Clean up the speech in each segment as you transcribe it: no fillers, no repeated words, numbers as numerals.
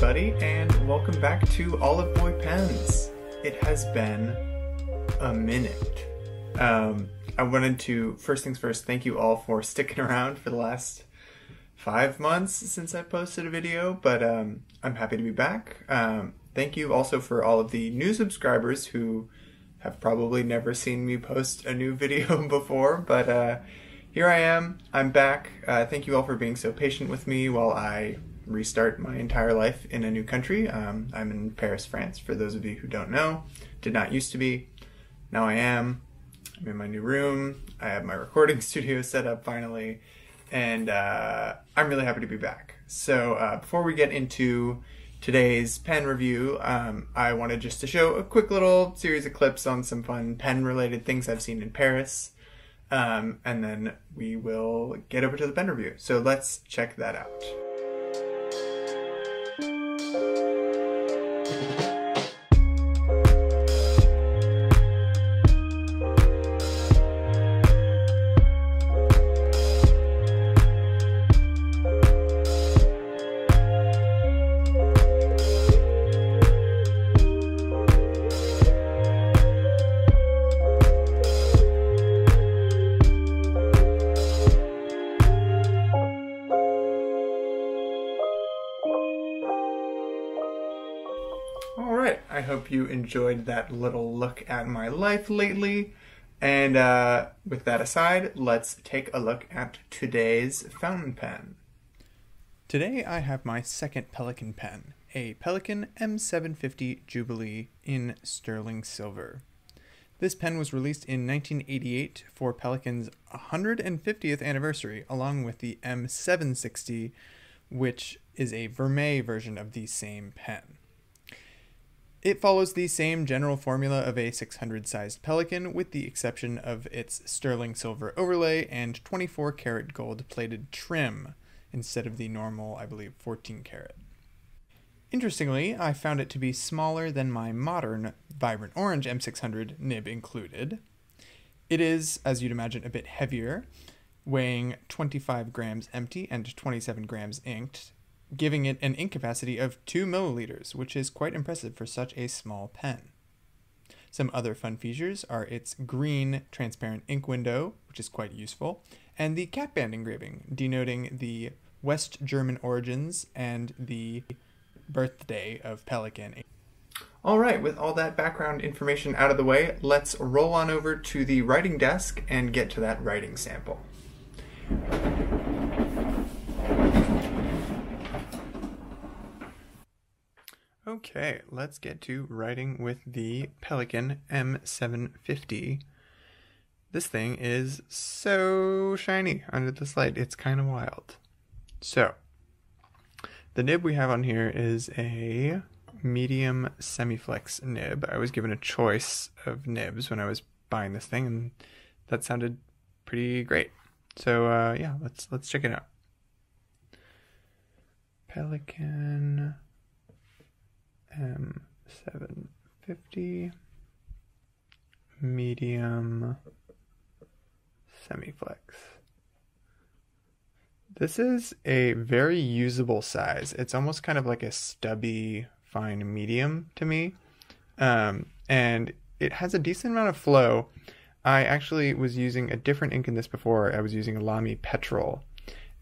everybody, and welcome back to Olive Boy Pens. It has been a minute. I wanted to, first things first, thank you all for sticking around for the last 5 months since I posted a video, but I'm happy to be back. Thank you also for all of the new subscribers who have probably never seen me post a new video before, but here I am. I'm back. Thank you all for being so patient with me while I restart my entire life in a new country. I'm in Paris, France, for those of you who don't know. Did not used to be. Now I am. I'm in my new room. I have my recording studio set up finally, and I'm really happy to be back. So before we get into today's pen review, I wanted just to show a quick little series of clips on some fun pen-related things I've seen in Paris, and then we will get over to the pen review. So let's check that out. Alright, I hope you enjoyed that little look at my life lately. And with that aside, let's take a look at today's fountain pen. Today I have my second Pelikan pen, a Pelikan m750 Jubilee in sterling silver. This pen was released in 1988 for Pelikan's 150th anniversary, along with the m760, which is a vermeil version of the same pen. It follows the same general formula of a 600 sized Pelikan, with the exception of its sterling silver overlay and 24 karat gold plated trim instead of the normal, I believe, 14 karat. Interestingly, I found it to be smaller than my modern vibrant orange M600, nib included. It is, as you'd imagine, a bit heavier, weighing 25 grams empty and 27 grams inked, giving it an ink capacity of 2 milliliters, which is quite impressive for such a small pen. Some other fun features are its green transparent ink window, which is quite useful, and the cap band engraving, denoting the West German origins and the birthday of Pelikan. Alright, with all that background information out of the way, let's roll on over to the writing desk and get to that writing sample. Okay, let's get to writing with the Pelikan m750. This thing is so shiny under this light, it's kind of wild. So, the nib we have on here is a medium semiflex nib. I was given a choice of nibs when I was buying this thing, and that sounded pretty great. So yeah, let's check it out. Pelikan m750 medium semiflex. This is a very usable size. It's almost kind of like a stubby fine medium to me, and it has a decent amount of flow. I actually was using a different ink in this before. I was using a Lamy Petrol,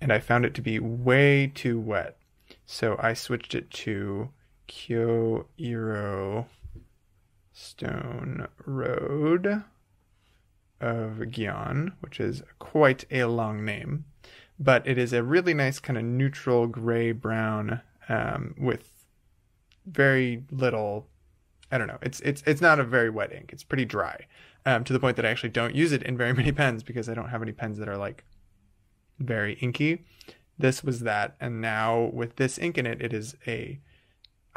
and I found it to be way too wet, so I switched it to Kyoiro Stone Road of Gyeon, which is quite a long name, but it is a really nice kind of neutral gray-brown with very little, I don't know, it's not a very wet ink. It's pretty dry, to the point that I actually don't use it in very many pens because I don't have any pens that are like very inky. This was that, and now with this ink in it, it is a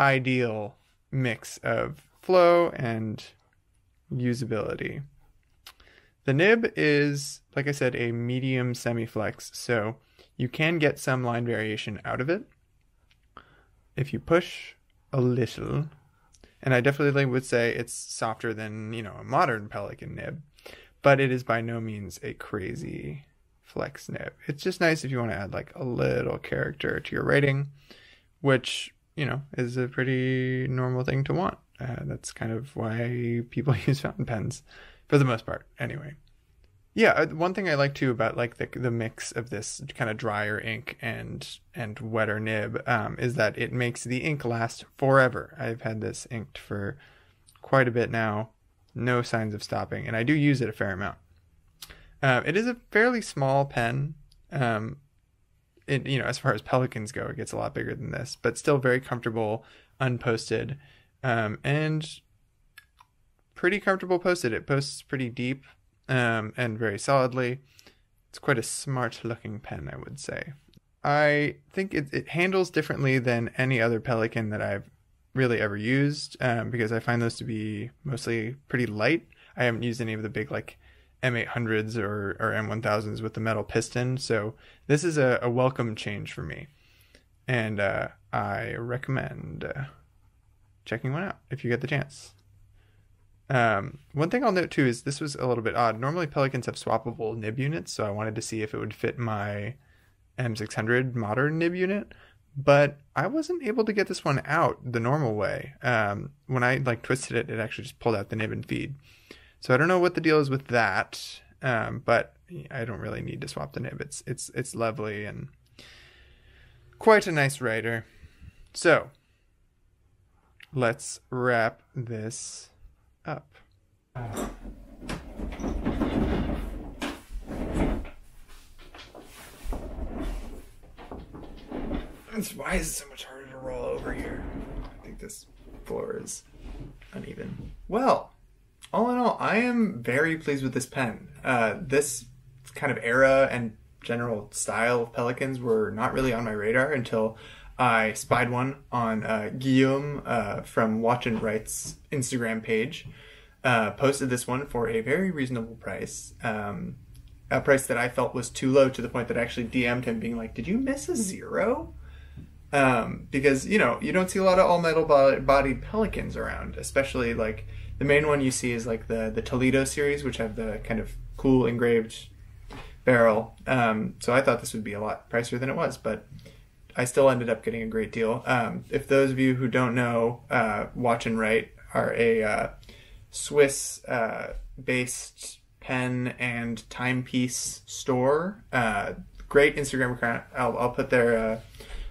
ideal mix of flow and usability. The nib is, like I said, a medium semiflex, so you can get some line variation out of it if you push a little. And I definitely would say it's softer than, you know, a modern Pelikan nib, but it is by no means a crazy flex nib. It's just nice if you want to add like a little character to your writing, which you know, is a pretty normal thing to want. That's kind of why people use fountain pens for the most part anyway. Yeah, one thing I like too about like the mix of this kind of drier ink and wetter nib is that it makes the ink last forever. I've had this inked for quite a bit now, no signs of stopping, and I do use it a fair amount. It is a fairly small pen. You know, as far as Pelikans go, it gets a lot bigger than this, but still very comfortable, unposted, and pretty comfortable posted. It posts pretty deep. And very solidly. It's quite a smart looking pen, I would say. I think it handles differently than any other Pelikan that I've really ever used, because I find those to be mostly pretty light. I haven't used any of the big like M800s or M1000s with the metal piston, so this is a welcome change for me. And I recommend checking one out if you get the chance. One thing I'll note too is this was a little bit odd. Normally Pelikans have swappable nib units, so I wanted to see if it would fit my M600 modern nib unit, but I wasn't able to get this one out the normal way. When I like twisted it, it actually just pulled out the nib and feed. So I don't know what the deal is with that, but I don't really need to swap the nib. It's lovely and quite a nice writer. So let's wrap this up. Why is it so much harder to roll over here? I think this floor is uneven. Well, all in all, I am very pleased with this pen. This kind of era and general style of Pelikans were not really on my radar until I spied one on Guillaume from Watch and Write's Instagram page. Posted this one for a very reasonable price. A price that I felt was too low, to the point that I actually DM'd him being like, did you miss a zero? Because, you know, you don't see a lot of all metal bodied Pelikans around, especially like the main one you see is like the Toledo series, which have the kind of cool engraved barrel. So I thought this would be a lot pricier than it was, but I still ended up getting a great deal. If those of you who don't know, Watch and Write are a Swiss based pen and timepiece store. Great Instagram account. I'll put their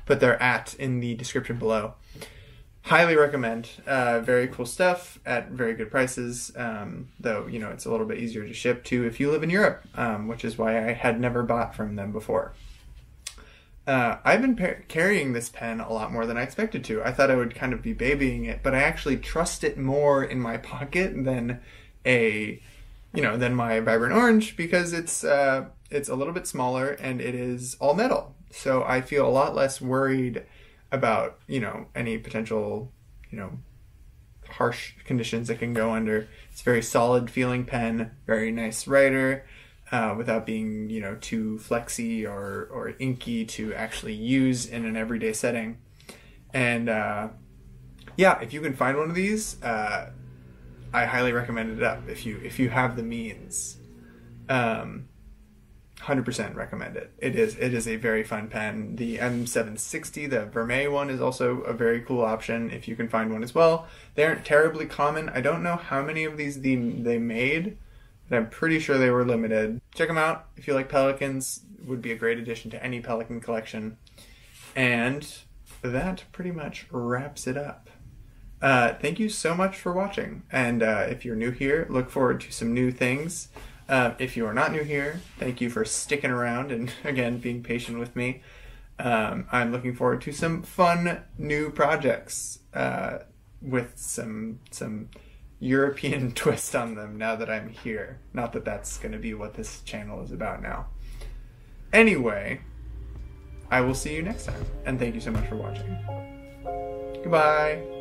@ in the description below. Highly recommend. Very cool stuff at very good prices. Though, you know, it's a little bit easier to ship to if you live in Europe, which is why I had never bought from them before. I've been carrying this pen a lot more than I expected to. I thought I would kind of be babying it, but I actually trust it more in my pocket than than my Vibrant Orange, because it's a little bit smaller and it is all metal. So I feel a lot less worried about, any potential, harsh conditions that can go under. It's a very solid feeling pen, very nice writer, without being, too flexy or inky to actually use in an everyday setting. And if you can find one of these, I highly recommend it up if you have the means. 100% recommend it. It is a very fun pen. The M760, the Vermeil one, is also a very cool option if you can find one as well. They aren't terribly common. I don't know how many of these they made, but I'm pretty sure they were limited. Check them out if you like Pelikans. It would be a great addition to any Pelikan collection. And that pretty much wraps it up. Thank you so much for watching. And if you're new here, look forward to some new things. If you are not new here, thank you for sticking around and, again, being patient with me. I'm looking forward to some fun new projects with some European twist on them now that I'm here. Not that that's going to be what this channel is about now. Anyway, I will see you next time, and thank you so much for watching. Goodbye.